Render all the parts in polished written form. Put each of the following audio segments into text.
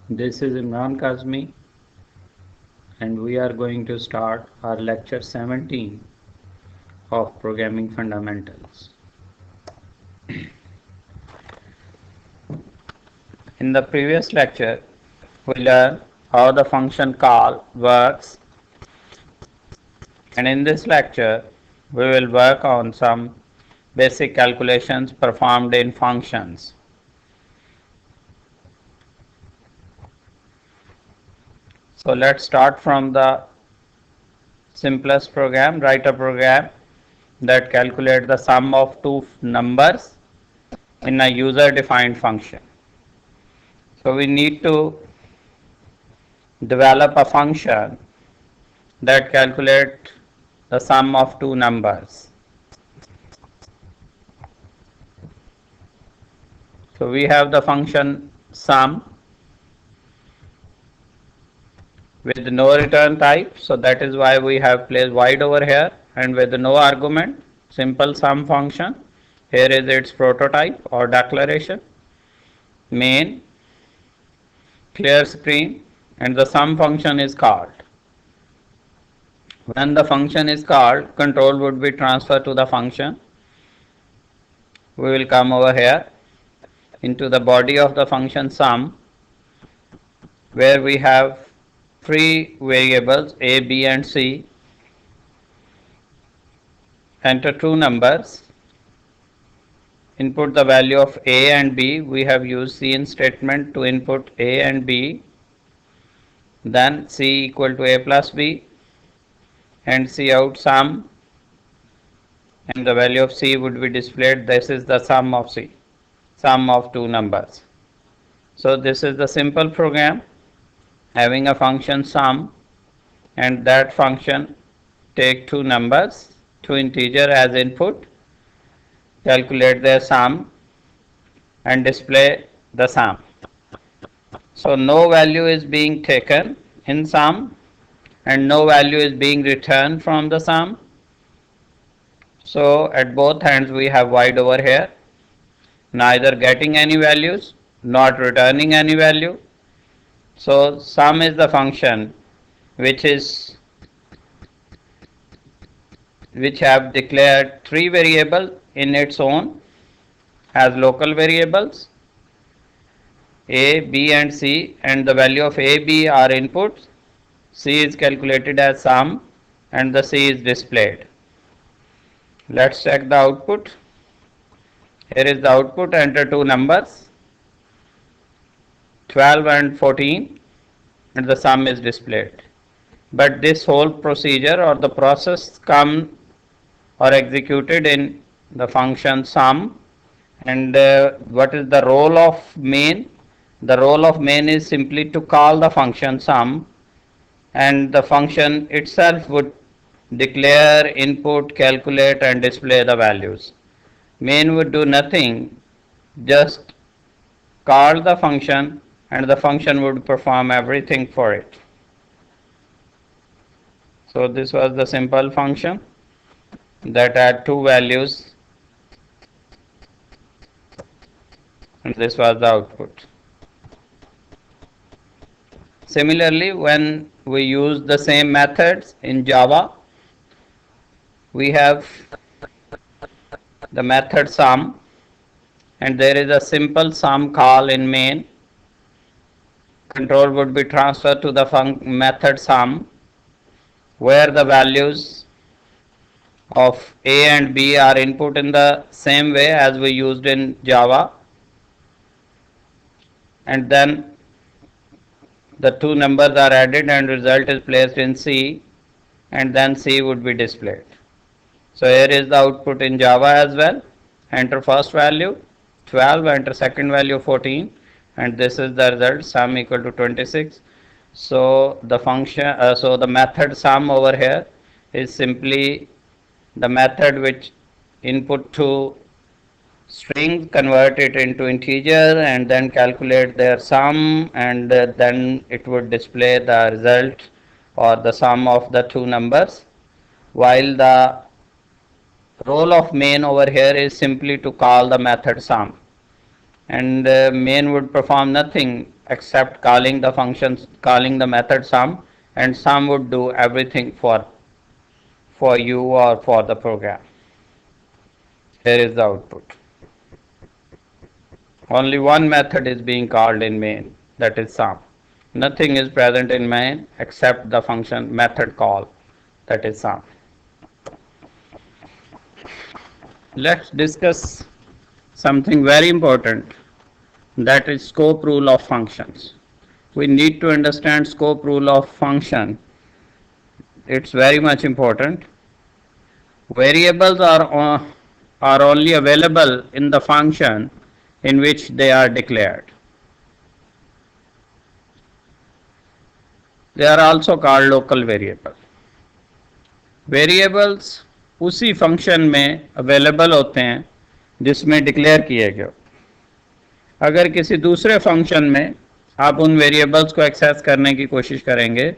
This is Imran Kazmi, and we are going to start our lecture 17 of Programming Fundamentals. In the previous lecture, we learned how the function call works, and in this lecture, we will work on some basic calculations performed in functions. So let's start from the simplest program. Write a program that calculates the sum of two numbers in a user defined function. So we need to develop a function that calculates the sum of two numbers. So we have the function sum with no return type, so that is why we have placed void over here, and with no argument, simple sum function. Here is its prototype or declaration. Main, clear screen, and the sum function is called. When the function is called, control would be transferred to the function. We will come over here into the body of the function sum, where we have three variables a, b and c. Enter two numbers, input the value of a and b. We have used cin statement to input a and b, then c equal to a plus b, and c out sum, and the value of c would be displayed. This is the sum of c, sum of two numbers. So this is the simple program having a function sum, and that function take two numbers, two integer as input, calculate their sum and display the sum. So no value is being taken in sum and no value is being returned from the sum. So at both ends we have void over here, neither getting any values, not returning any value. So sum is the function which have declared three variables in its own as local variables a, b and c, and the value of a, b are inputs. C is calculated as sum and the c is displayed. Let's check the output. Here is the output. Enter two numbers 12 and 14 and the sum is displayed. But this whole procedure or the process come or executed in the function sum. And what is the role of main? The role of main is simply to call the function sum, and the function itself would declare, input, calculate and display the values. Main would do nothing, just call the function and the function would perform everything for it. So this was the simple function that had two values, and this was the output. Similarly, when we use the same methods in Java, we have the method sum, and there is a simple sum call in main. Control would be transferred to the method sum, where the values of a and b are input in the same way as we used in Java, and then the two numbers are added and result is placed in C, and then C would be displayed. So here is the output in Java as well. Enter first value 12, enter second value 14, and this is the result, sum equal to 26. So the function, so the method sum over here is simply the method which input to string, convert it into integer and then calculate their sum, and then it would display the result or the sum of the two numbers, while the role of main over here is simply to call the method sum. and main would perform nothing except calling the functions, calling the method sum, and sum would do everything for you or for the program. Here is the output. Only one method is being called in main, that is sum. Nothing is present in main except the function method call, that is sum. Let's discuss something very important, that is scope rule of functions. We need to understand scope rule of function. It's very much important. Variables are only available in the function in which they are declared. They are also called local variable. Variables उसी function में available होते हैं जिसमें declare किए गए। अगर किसी दूसरे फंक्शन में आप उन वेरिएबल्स को एक्सेस करने की कोशिश करेंगे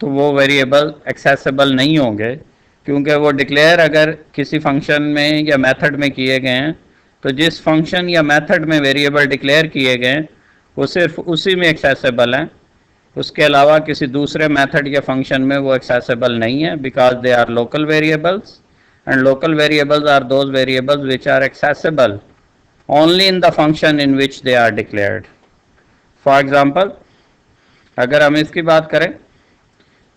तो वो वेरिएबल एक्सेसिबल नहीं होंगे, क्योंकि वो डिक्लेयर अगर किसी फंक्शन में या मेथड में किए गए हैं तो जिस फंक्शन या मेथड में वेरिएबल डिक्लेयर किए गए वो सिर्फ उसी में एक्सेसिबल हैं, उसके अलावा किसी दूसरे मेथड या फंक्शन में वो एक्सेसिबल नहीं है, because they are local variables and local variables are those variables which are accessible only in the function in which they are declared. For example, अगर हम इसकी बात करें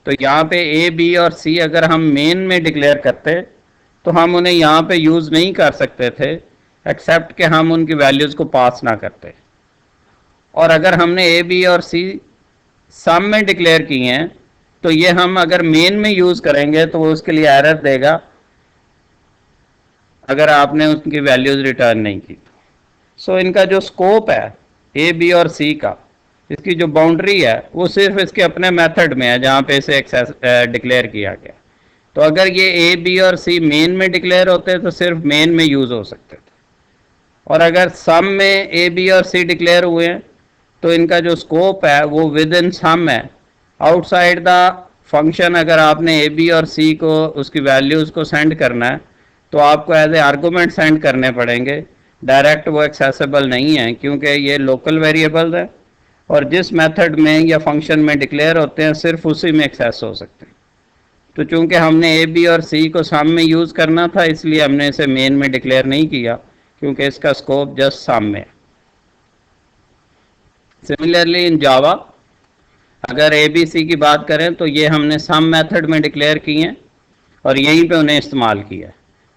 तो यहाँ पे ए बी और सी अगर हम मेन में डिक्लेयर करते तो हम उन्हें यहाँ पे यूज़ नहीं कर सकते थे एक्सेप्ट कि हम उनकी वैल्यूज़ को पास ना करते। और अगर हमने ए बी और सी सम में डिक्लेयर किए हैं तो ये हम अगर मेन में यूज़ करेंगे तो वो उसके लिए एरर देगा अगर आपने उनकी वैल्यूज़ रिटर्न नहीं की। सो इनका जो स्कोप है ए बी और सी का, इसकी जो बाउंड्री है वो सिर्फ इसके अपने मेथड में है जहाँ पे इसे एक्सेस डिक्लेयर किया गया। तो अगर ये ए बी और सी मेन में डिक्लेयर होते तो सिर्फ मेन में यूज़ हो सकते थे, और अगर सम में ए बी और सी डिक्लेयर हुए हैं तो इनका जो स्कोप है वो विद इन सम है। आउटसाइड द फंक्शन अगर आपने ए बी और सी को उसकी वैल्यूज़ को सेंड करना है तो आपको एज ए आर्गूमेंट सेंड करने पड़ेंगे, डायरेक्ट वो एक्सेसिबल नहीं है क्योंकि ये लोकल वेरिएबल्स है और जिस मेथड में या फंक्शन में डिक्लेयर होते हैं सिर्फ उसी में एक्सेस हो सकते हैं। तो चूंकि हमने ए बी और सी को सम में यूज़ करना था इसलिए हमने इसे मेन में डिक्लेयर नहीं किया, क्योंकि इसका स्कोप जस्ट सम में। सिमिलरली इन जावा अगर ए बी सी की बात करें तो ये हमने सम मेथड में डिक्लेयर किए हैं और यहीं पे उन्हें इस्तेमाल किया।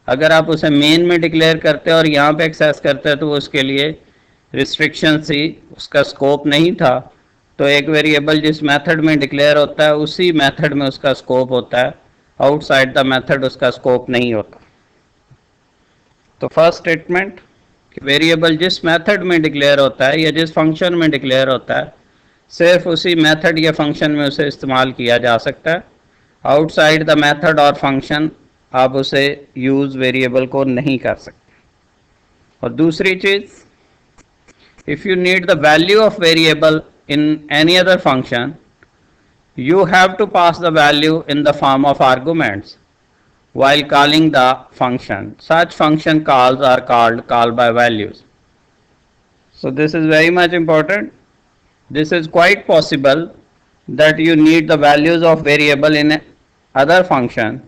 अगर आप उसे मेन में डिक्लेयर करते और यहाँ पे एक्सेस करते तो उसके लिए रिस्ट्रिक्शन थी, उसका स्कोप नहीं था। तो एक वेरिएबल जिस मेथड में डिक्लेयर होता है उसी मेथड में उसका स्कोप होता है, आउटसाइड द मेथड उसका स्कोप नहीं होता। तो फर्स्ट स्टेटमेंट कि वेरिएबल जिस मेथड में डिक्लेयर होता है या जिस फंक्शन में डिक्लेयर होता है सिर्फ उसी मेथड या फंक्शन में उसे इस्तेमाल किया जा सकता है, आउटसाइड द मेथड और फंक्शन आप उसे यूज़ वेरिएबल को नहीं कर सकते। और दूसरी चीज़, if you need the value of variable in any other function, you have to pass the value in the form of arguments while calling the function. Such function calls are called call by values. So this is very much important. This is quite possible that you need the values of variable in other function,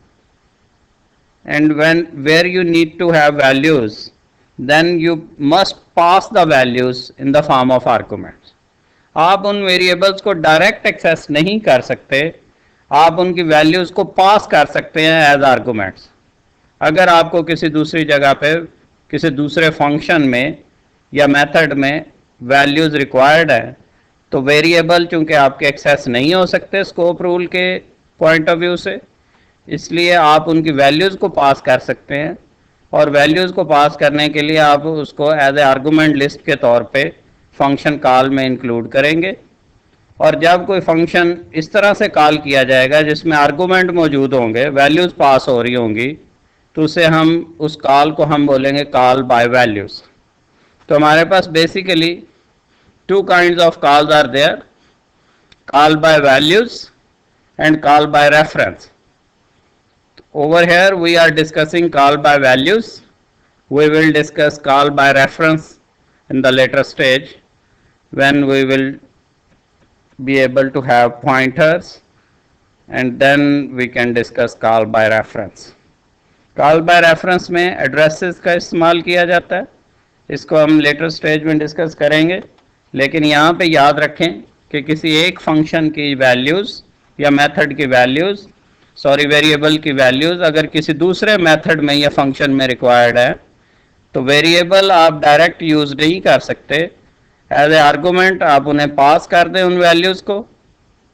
and where you need to have values then you must pass the values in the form of arguments. आप उन variables को direct access नहीं कर सकते, आप उनकी values को पास कर सकते हैं एज आर्गूमेंट्स। अगर आपको किसी दूसरी जगह पे किसी दूसरे फंक्शन में या मेथड में वैल्यूज़ रिक्वायर्ड है तो वेरिएबल चूँकि आपके एक्सेस नहीं हो सकते स्कोप रूल के पॉइंट ऑफ व्यू से, इसलिए आप उनकी वैल्यूज़ को पास कर सकते हैं और वैल्यूज़ को पास करने के लिए आप उसको एज ए आर्गूमेंट लिस्ट के तौर पे फंक्शन कॉल में इंक्लूड करेंगे। और जब कोई फंक्शन इस तरह से कॉल किया जाएगा जिसमें आर्गूमेंट मौजूद होंगे, वैल्यूज़ पास हो रही होंगी, तो उसे हम उस कॉल को हम बोलेंगे कॉल बाय वैल्यूज़। तो हमारे पास basically two kinds of calls are there, call by values and call by reference. Over here we are discussing call by values. We will discuss call by reference in the later stage when we will be able to have pointers, and then we can discuss call by reference. Call by reference में addresses का इस्तेमाल किया जाता है, इसको हम later stage में discuss करेंगे, लेकिन यहाँ पे याद रखें कि किसी एक फंक्शन की वैल्यूज़ या मेथड की वैल्यूज़, सॉरी वेरिएबल की वैल्यूज़ अगर किसी दूसरे मेथड में या फंक्शन में रिक्वायर्ड है तो वेरिएबल आप डायरेक्ट यूज़ नहीं कर सकते, एज ए आर्गूमेंट आप उन्हें पास कर दें उन वैल्यूज़ को,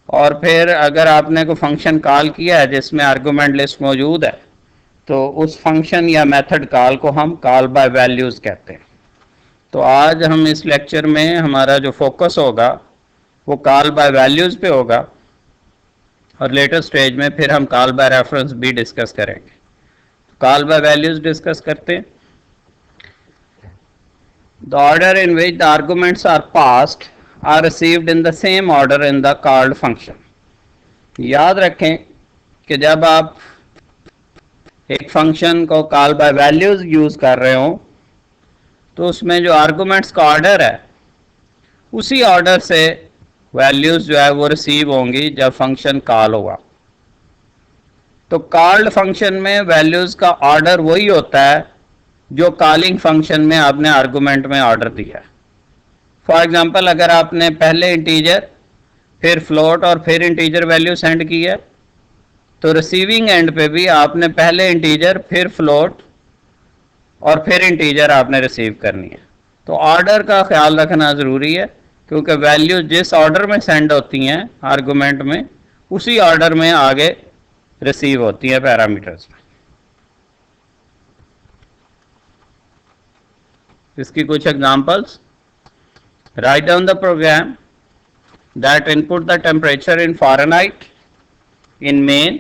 और फिर अगर आपने कोई फंक्शन कॉल किया है जिसमें आर्गूमेंट लिस्ट मौजूद है तो उस फंक्शन या मेथड कॉल को हम कॉल बाय वैल्यूज़ कहते हैं। तो आज हम इस लेक्चर में हमारा जो फोकस होगा वो कॉल बाय वैल्यूज़ पे होगा, और लेटर स्टेज में फिर हम कॉल बाय रेफरेंस भी डिस्कस करेंगे। कॉल बाय वैल्यूज़ डिस्कस करते हैं। The order in which the arguments are passed are received in the same order in the called function. याद रखें कि जब आप एक फंक्शन को कॉल बाय वैल्यूज़ यूज़ कर रहे हो तो उसमें जो आर्गूमेंट्स का ऑर्डर है उसी ऑर्डर से वैल्यूज़ जो है वो रिसीव होंगी जब फंक्शन कॉल होगा। तो कॉल्ड फंक्शन में वैल्यूज़ का ऑर्डर वही होता है जो कॉलिंग फंक्शन में आपने आर्गूमेंट में ऑर्डर दिया है। फॉर एग्जांपल अगर आपने पहले इंटीजर फिर फ्लोट और फिर इंटीजर वैल्यू सेंड की है तो रिसीविंग एंड पे भी आपने पहले इंटीजर फिर फ्लोट और फिर इंटीजर आपने रिसीव करनी है। तो ऑर्डर का ख्याल रखना ज़रूरी है क्योंकि वैल्यू जिस ऑर्डर में सेंड होती हैं आर्गूमेंट में उसी ऑर्डर में आगे रिसीव होती हैं पैरामीटर्स में। इसकी कुछ examples, write down the program that input the temperature in Fahrenheit in main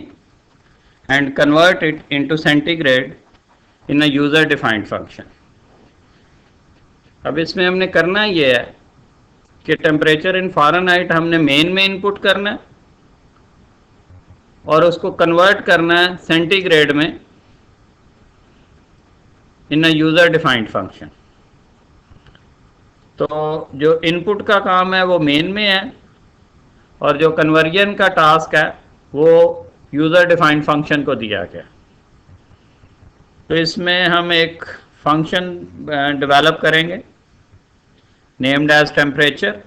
and convert it into centigrade in a user defined function. अब इसमें हमने करना ये है कि टेम्परेचर इन फ़ारेनहाइट हमने मेन में इनपुट करना है और उसको कन्वर्ट करना है सेंटीग्रेड में इन अ यूज़र डिफाइंड फंक्शन। तो जो इनपुट का काम है वो मेन में है और जो कन्वर्जन का टास्क है वो यूज़र डिफाइंड फंक्शन को दिया गया। तो इसमें हम एक फंक्शन डेवलप करेंगे named as temperature.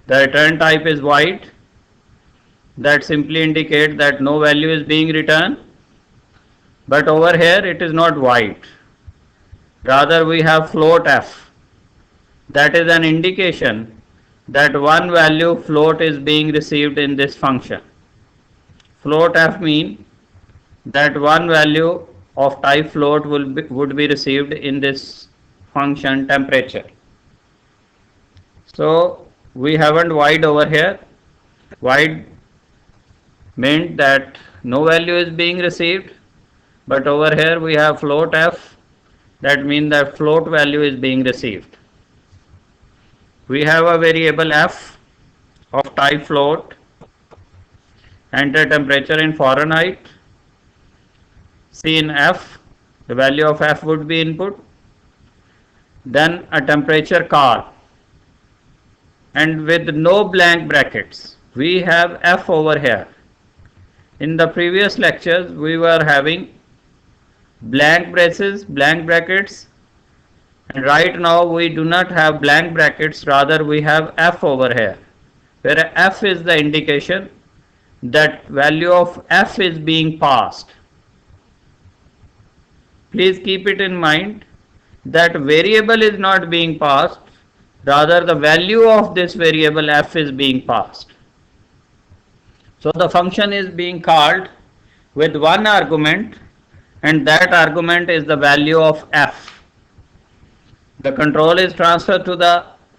The return type is void, that simply indicate that no value is being return, but over here it is not void, rather we have float f, that is an indication that one value float is being received in this function. Float f mean that one value of type float would be received in this function temperature. So we haven't wide over here. Wide meant that no value is being received, but over here we have float f, that means that float value is being received. We have a variable f of type float, enter temperature in Fahrenheit, see in f, the value of f would be input, then a temperature call, and with no blank brackets, we have f over here. In the previous lectures we were having blank braces, blank brackets, and right now we do not have blank brackets, rather we have f over here, where f is the indication that value of f is being passed. Please keep it in mind that variable is not being passed, rather the value of this variable f is being passed. So the function is being called with one argument, and that argument is the value of f. The control is transferred to the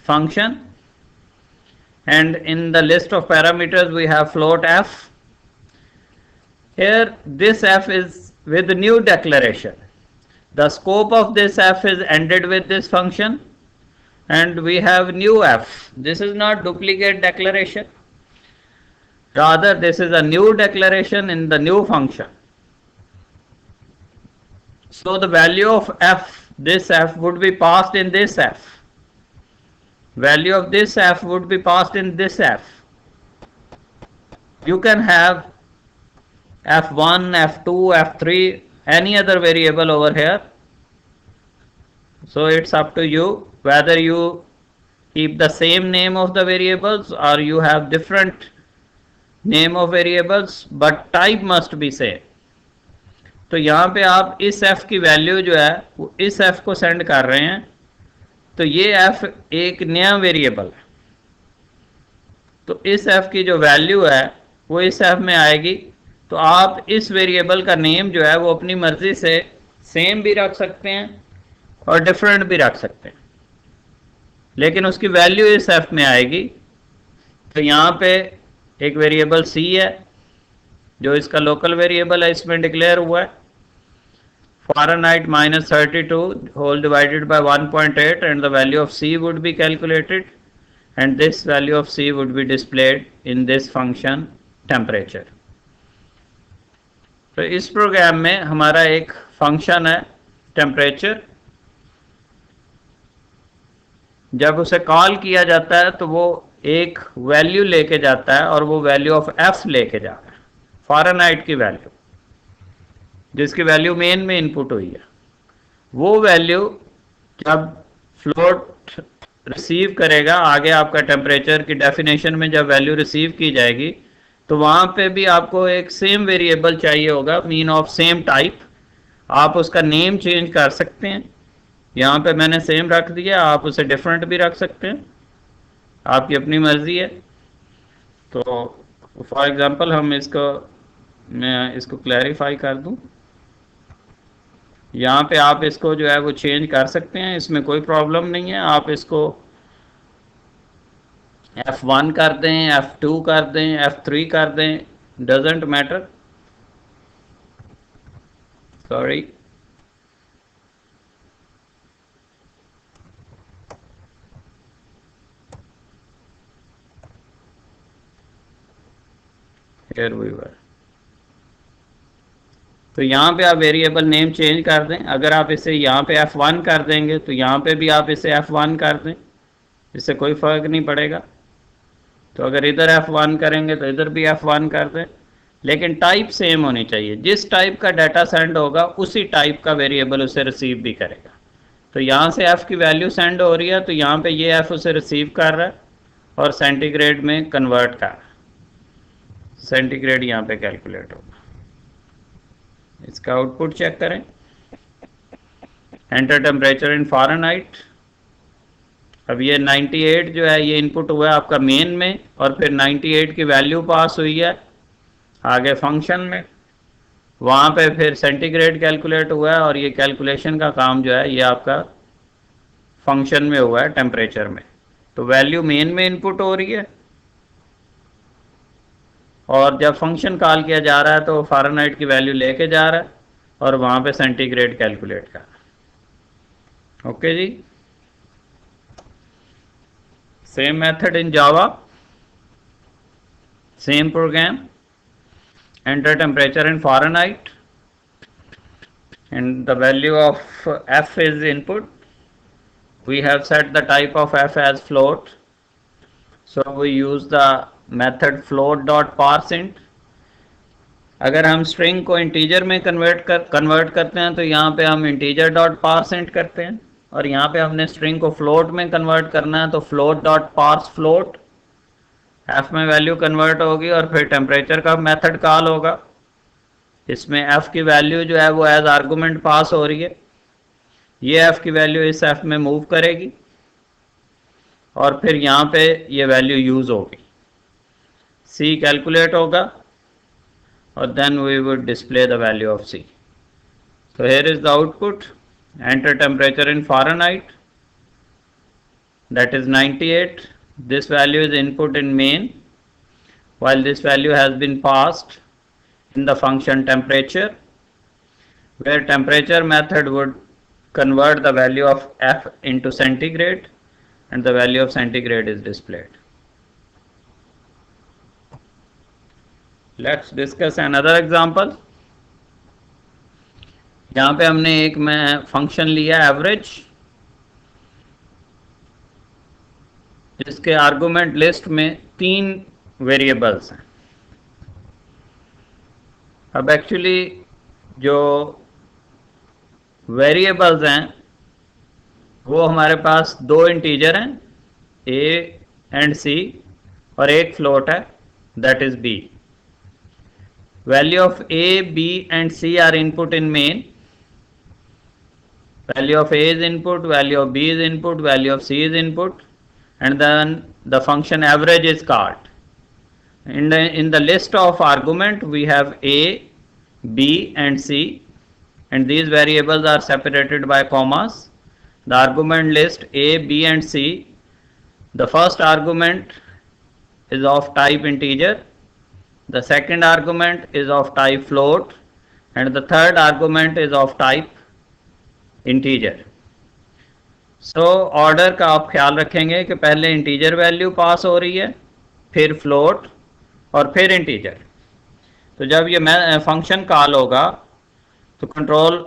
function, and in the list of parameters we have float f. Here this f is with new declaration. The scope of this f is ended with this function, and we have new f. This is not duplicate declaration, rather this is a new declaration in the new function. So the value of f this f would be passed in this f. Value of this f would be passed in this f. You can have f1, f2, f3, any other variable over here. So it's up to you whether you keep the same name of the variables or you have different name of variables, but type must be same. तो यहाँ पे आप इस f की value जो है वो इस f को सेंड कर रहे हैं, तो ये f एक नया वेरिएबल है, तो इस f की जो वैल्यू है वो इस f में आएगी। तो आप इस वेरिएबल का नेम जो है वो अपनी मर्जी से सेम भी रख सकते हैं और डिफरेंट भी रख सकते हैं, लेकिन उसकी वैल्यू इस f में आएगी। तो यहाँ पे एक वेरिएबल c है जो इसका लोकल वेरिएबल है, इसमें डिक्लेयर हुआ है Fahrenheit -32 whole divided by 1.8, and the value of c would be calculated, and this value of c would be displayed in this function temperature. तो इस प्रोग्राम में हमारा एक फंक्शन है टेम्परेचर, जब उसे कॉल किया जाता है तो वो एक वैल्यू लेके जाता है और वो वैल्यू ऑफ f लेके जा रहा है, फ़ारेनहाइट की वैल्यू जिसकी वैल्यू मेन में इनपुट हुई है। वो वैल्यू जब फ्लोट रिसीव करेगा, आगे आपका टेम्परेचर की डेफिनेशन में जब वैल्यू रिसीव की जाएगी तो वहाँ पे भी आपको एक सेम वेरिएबल चाहिए होगा, मीन ऑफ सेम टाइप। आप उसका नेम चेंज कर सकते हैं, यहाँ पे मैंने सेम रख दिया, आप उसे डिफरेंट भी रख सकते हैं, आपकी अपनी मर्जी है। तो फॉर एग्जांपल मैं इसको क्लैरिफाई कर दूं, यहाँ पे आप इसको जो है वो चेंज कर सकते हैं, इसमें कोई प्रॉब्लम नहीं है। आप इसको F1 कर दें, F2 कर दें, F3 कर दें, doesn't matter. Sorry, here we were. तो यहाँ पे आप वेरिएबल नेम चेंज कर दें। अगर आप इसे यहाँ पे F1 कर देंगे तो यहाँ पे भी आप इसे F1 कर दें, इससे कोई फ़र्क नहीं पड़ेगा। तो अगर इधर F1 करेंगे तो इधर भी F1 कर दें, लेकिन टाइप सेम होनी चाहिए। जिस टाइप का डाटा सेंड होगा उसी टाइप का वेरिएबल उसे रिसीव भी करेगा। तो यहाँ से f की वैल्यू सेंड हो रही है, तो यहाँ पे ये f उसे रिसीव कर रहा है और सेंटीग्रेड में कन्वर्ट कर रहा है। सेंटीग्रेड यहाँ पे कैलकुलेट होगा। इसका आउटपुट चेक करें, एंटर टेम्परेचर इन फ़ारेनहाइट। अब ये 98 जो है ये इनपुट हुआ है आपका मेन में, और फिर 98 की वैल्यू पास हुई है आगे फंक्शन में, वहाँ पे फिर सेंटीग्रेड कैलकुलेट हुआ है, और ये कैलकुलेशन का काम जो है ये आपका फंक्शन में हुआ है टेम्परेचर में। तो वैल्यू मेन में इनपुट हो रही है, और जब फंक्शन कॉल किया जा रहा है तो फ़ारेनहाइट की वैल्यू लेके जा रहा है और वहाँ पे सेंटीग्रेड कैलकुलेट कर रहा है। ओके जी, same method in Java, same program. enter temperature in Fahrenheit and the value of f is input. We have set the type of f as float, so we use the method float.parseInt. अगर हम string को integer में convert करते हैं तो यहाँ पे हम इंटीजर डॉट पार्सइंट करते हैं, और यहाँ पे हमने स्ट्रिंग को फ्लोट में कन्वर्ट करना है तो float dot parse float. f में वैल्यू कन्वर्ट होगी और फिर टेम्परेचर का मेथड कॉल होगा। इसमें f की वैल्यू जो है वो एज आर्गूमेंट पास हो रही है, ये f की वैल्यू इस f में मूव करेगी और फिर यहाँ पे ये वैल्यू यूज़ होगी, c कैलकुलेट होगा और then we would display the value of c। So here is the output, enter temperature in Fahrenheit, that is 98. This value is input in main, while this value has been passed in the function temperature, where temperature method would convert the value of f into centigrade and the value of centigrade is displayed. Let's discuss another example. यहाँ पे हमने एक मैं function लिया average, जिसके argument list में 3 variables हैं। अब एक्चुअली जो वेरिएबल्स हैं वो हमारे पास 2 इंटीजर हैं, ए एंड सी, और एक फ्लोट है that is B. Value of A, B and C are input in main. Value of A is input, value of B is input, value of C is input, and then the function average is called. In the list of argument we have A, B and C, and these variables are separated by commas. The argument list A, B and C, the first argument is of type integer, the second argument is of type float, and the third argument is of type integer. So order का आप ख्याल रखेंगे कि पहले integer value pass हो रही है, फिर फ्लोट और फिर इंटीजर। तो जब ये फंक्शन कॉल होगा तो कंट्रोल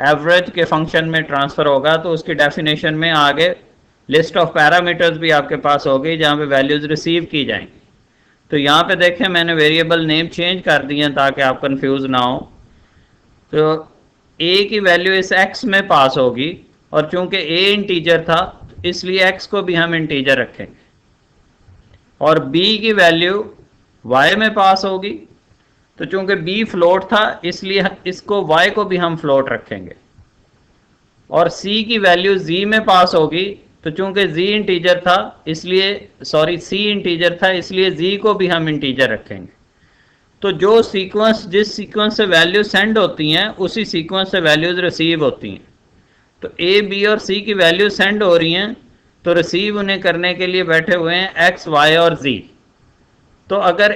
एवरेज के फंक्शन में ट्रांसफ़र होगा, तो उसकी डेफिनेशन में आगे लिस्ट ऑफ पैरामीटर्स भी आपके पास होगी जहाँ पे वैल्यूज़ रिसीव की जाएंगी। तो यहाँ पे देखें मैंने वेरिएबल नेम चेंज कर दिए हैं ताकि आप कंफ्यूज ना हो। तो ए की वैल्यू इस एक्स में पास होगी, और चूंकि ए इंटीजर था इसलिए एक्स को भी हम इंटीजर रखेंगे, और बी की वैल्यू वाई में पास होगी, तो चूंकि बी फ्लोट था इसलिए इसको वाई को भी हम फ्लोट रखेंगे, और सी की वैल्यू जी में पास होगी, तो चूंकि जी इंटीजर था इसलिए सी इंटीजर था इसलिए जी को भी हम इंटीजर रखेंगे। तो जो सीक्वेंस जिस सीक्वेंस से वैल्यू सेंड होती हैं उसी सीक्वेंस से वैल्यूज रिसीव होती हैं। तो ए, बी और सी की वैल्यू सेंड हो रही हैं, तो रिसीव उन्हें करने के लिए बैठे हुए हैं एक्स, वाई और जी। तो अगर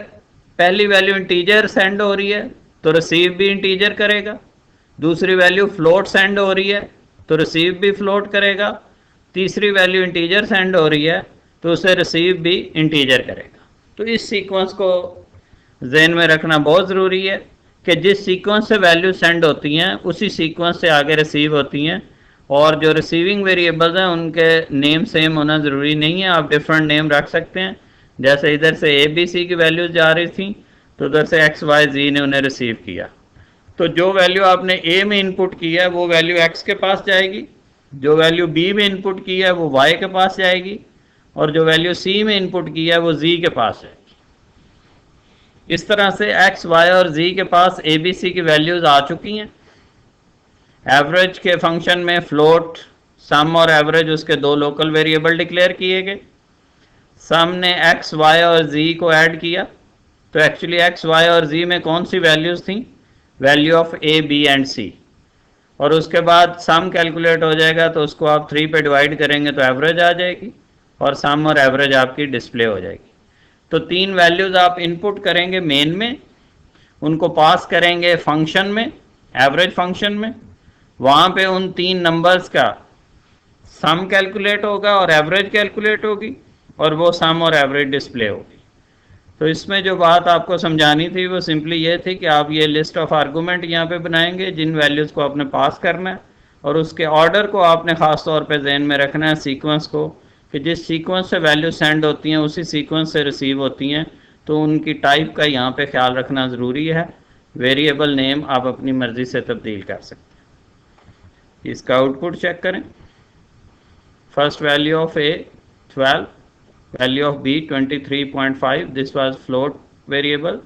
पहली वैल्यू इंटीजर सेंड हो रही है तो रिसीव भी इंटीजर करेगा, दूसरी वैल्यू फ्लोट सेंड हो रही है तो रिसीव भी फ्लोट करेगा, तीसरी वैल्यू इंटीजर सेंड हो रही है तो उसे रिसीव भी इंटीजर करेगा। तो इस सीक्वेंस को ज़हन में रखना बहुत ज़रूरी है कि जिस सीक्वेंस से वैल्यू सेंड होती हैं उसी सीक्वेंस से आगे रिसीव होती हैं, और जो रिसीविंग वेरिएबल्स हैं उनके नेम सेम होना ज़रूरी नहीं है, आप डिफरेंट नेम रख सकते हैं। जैसे इधर से ए, बी, सी की वैल्यूज जा रही थी तो उधर से एक्स, वाई, जी ने उन्हें रिसीव किया। तो जो वैल्यू आपने ए में इनपुट की है वो वैल्यू एक्स के पास जाएगी, जो वैल्यू बी में इनपुट की है वो वाई के पास जाएगी, और जो वैल्यू सी में इनपुट की है वो जी के पास जाएगी। इस तरह से एक्स, वाई और जी के पास ए, बी, सी की वैल्यूज आ चुकी हैं। एवरेज के फंक्शन में फ्लोट, सम और एवरेज उसके 2 लोकल वेरिएबल डिक्लेयर किए गए। सम ने एक्स, वाई और जी को ऐड किया, तो एक्चुअली एक्स, वाई और जी में कौन सी वैल्यूज थी? Value of A, B and C. और उसके बाद सम कैलकुलेट हो जाएगा तो उसको आप 3 पे डिवाइड करेंगे तो एवरेज आ जाएगी, और सम और एवरेज आपकी डिस्प्ले हो जाएगी। तो 3 वैल्यूज आप इनपुट करेंगे मेन में, उनको पास करेंगे फंक्शन में, एवरेज फंक्शन में, वहाँ पे उन 3 नंबर्स का सम कैलकुलेट होगा और एवरेज कैलकुलेट होगी, और वो सम और एवरेज डिस्प्ले होगी। तो इसमें जो बात आपको समझानी थी वो सिंपली ये थी कि आप ये लिस्ट ऑफ आर्गूमेंट यहाँ पे बनाएंगे जिन वैल्यूज़ को आपने पास करना है, और उसके ऑर्डर को आपने ख़ास तौर पे जहन में रखना है, सीक्वेंस को, कि जिस सीक्वेंस से वैल्यू सेंड होती हैं उसी सीक्वेंस से रिसीव होती हैं, तो उनकी टाइप का यहाँ पे ख्याल रखना ज़रूरी है। वेरिएबल नेम आप अपनी मर्ज़ी से तब्दील कर सकते हैं। इसका आउटपुट चेक करें। First value of A 12, value of b 23.5, this was float variable,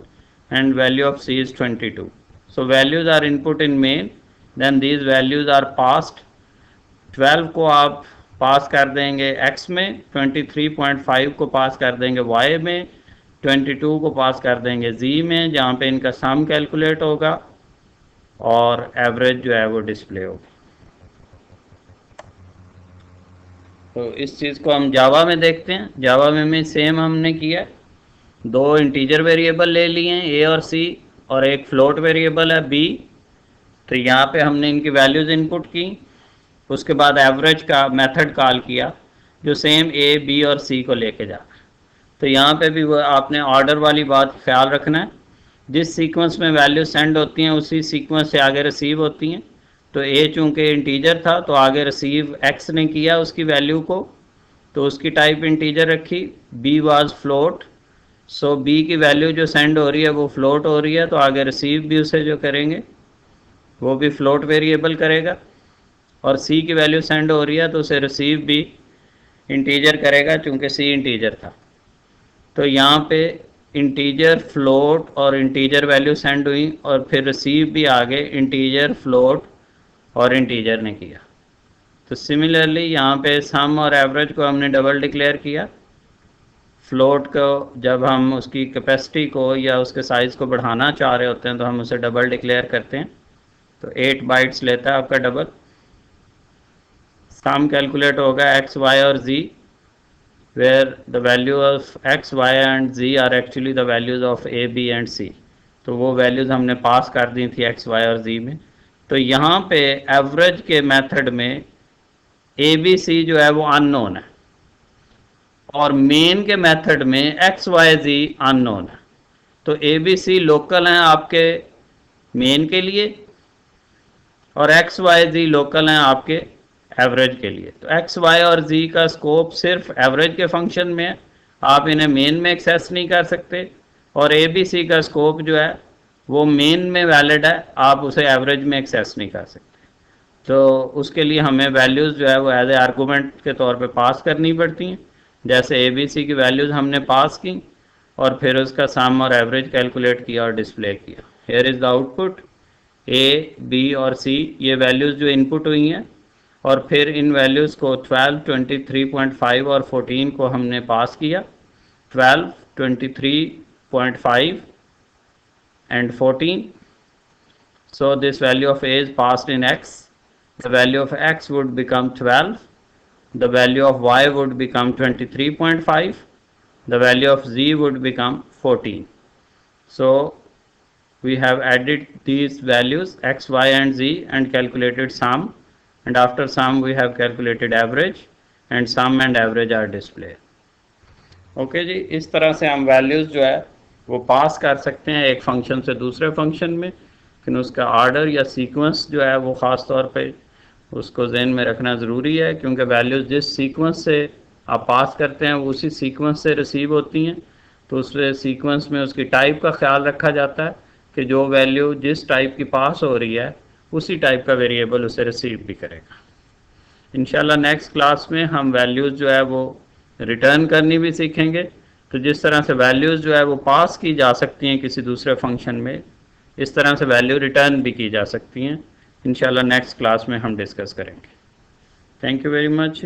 and value of c is 22. So values are input in main, then these values are passed। 12 को आप पास कर देंगे x में, 23.5 को पास कर देंगे y में, 22 को पास कर देंगे z में, जहाँ पे इनका सम कैलकुलेट होगा और एवरेज जो है वो डिस्प्ले होगी। तो इस चीज़ को हम जावा में देखते हैं। जावा में सेम हमने किया, 2 इंटीजर वेरिएबल ले लिए हैं ए और सी, और एक फ्लोट वेरिएबल है बी। तो यहाँ पे हमने इनकी वैल्यूज़ इनपुट की, उसके बाद एवरेज का मेथड कॉल किया जो सेम ए, बी और सी को लेके जा। तो यहाँ पे भी वो आपने ऑर्डर वाली बात ख्याल रखना है, जिस सीक्वेंस में वैल्यू सेंड होती हैं उसी सीक्वेंस से आगे रिसीव होती हैं। तो a चूंकि इंटीजर था तो आगे रिसीव x ने किया उसकी वैल्यू को, तो उसकी टाइप इंटीजर रखी। b was float, so b की वैल्यू जो सेंड हो रही है वो फ्लोट हो रही है, तो आगे रिसीव भी उसे जो करेंगे वो भी फ्लोट वेरिएबल करेगा, और c की वैल्यू सेंड हो रही है तो उसे रिसीव भी इंटीजर करेगा चूंकि c इंटीजर था। तो यहाँ पे इंटीजर फ्लोट और इंटीजर वैल्यू सेंड हुई, और फिर रिसीव भी आगे इंटीजर फ्लोट और इंटीजर ने किया। तो सिमिलरली यहाँ पे सम और एवरेज को हमने डबल डिक्लेयर किया। फ्लोट को जब हम उसकी कैपेसिटी को या उसके साइज़ को बढ़ाना चाह रहे होते हैं तो हम उसे डबल डिक्लेयर करते हैं। तो 8 बाइट्स लेता है आपका डबल। सम कैलकुलेट होगा एक्स वाई और जी, where the value of x, y and z are actually the values of a, b and c। तो वो वैल्यूज़ हमने पास कर दी थी x, y और z में। तो यहाँ पे एवरेज के मेथड में ए बी सी जो है वो अननोन है, और मेन के मेथड में x, y, z अननोन है। तो ए बी सी लोकल हैं आपके मेन के लिए, और x, y, z लोकल हैं आपके एवरेज के लिए। तो x, y और z का स्कोप सिर्फ एवरेज के फंक्शन में है, आप इन्हें मेन में एक्सेस नहीं कर सकते। और ए बी सी का स्कोप जो है वो मेन में वैलिड है, आप उसे एवरेज में एक्सेस नहीं कर सकते। तो उसके लिए हमें वैल्यूज़ जो है वो एज ए आर्गूमेंट के तौर पे पास करनी पड़ती हैं। जैसे ए बी सी की वैल्यूज़ हमने पास की और फिर उसका सम और एवरेज कैलकुलेट किया और डिस्प्ले किया। Here is the output. A, B और सी ये वैल्यूज़ जो इनपुट हुई हैं, और फिर इन वैल्यूज़ को 12, 23.5 और 14 को हमने पास किया। 12, 23.5 and 14. So this value of a is passed in x. The value of x would become 12. The value of y would become 23.5. The value of z would become 14. So we have added these values x, y and z and calculated sum, and after sum we have calculated average, and sum and average are displayed. Okay जी, इस तरह से हम values जो है वो पास कर सकते हैं एक फंक्शन से दूसरे फंक्शन में, लेकिन उसका आर्डर या सीक्वेंस जो है वो ख़ास तौर पे उसको जहन में रखना ज़रूरी है, क्योंकि वैल्यूज़ जिस सीक्वेंस से आप पास करते हैं वो उसी सीक्वेंस से रिसीव होती हैं। तो उस सीक्वेंस में उसकी टाइप का ख्याल रखा जाता है कि जो वैल्यू जिस टाइप की पास हो रही है उसी टाइप का वेरिएबल उसे रिसीव भी करेगा। इंशाल्लाह नेक्स्ट क्लास में हम वैल्यूज़ जो है वो रिटर्न करनी भी सीखेंगे। तो जिस तरह से वैल्यूज़ जो है वो पास की जा सकती हैं किसी दूसरे फंक्शन में, इस तरह से वैल्यू रिटर्न भी की जा सकती हैं। इंशाल्लाह नेक्स्ट क्लास में हम डिस्कस करेंगे। Thank you very much.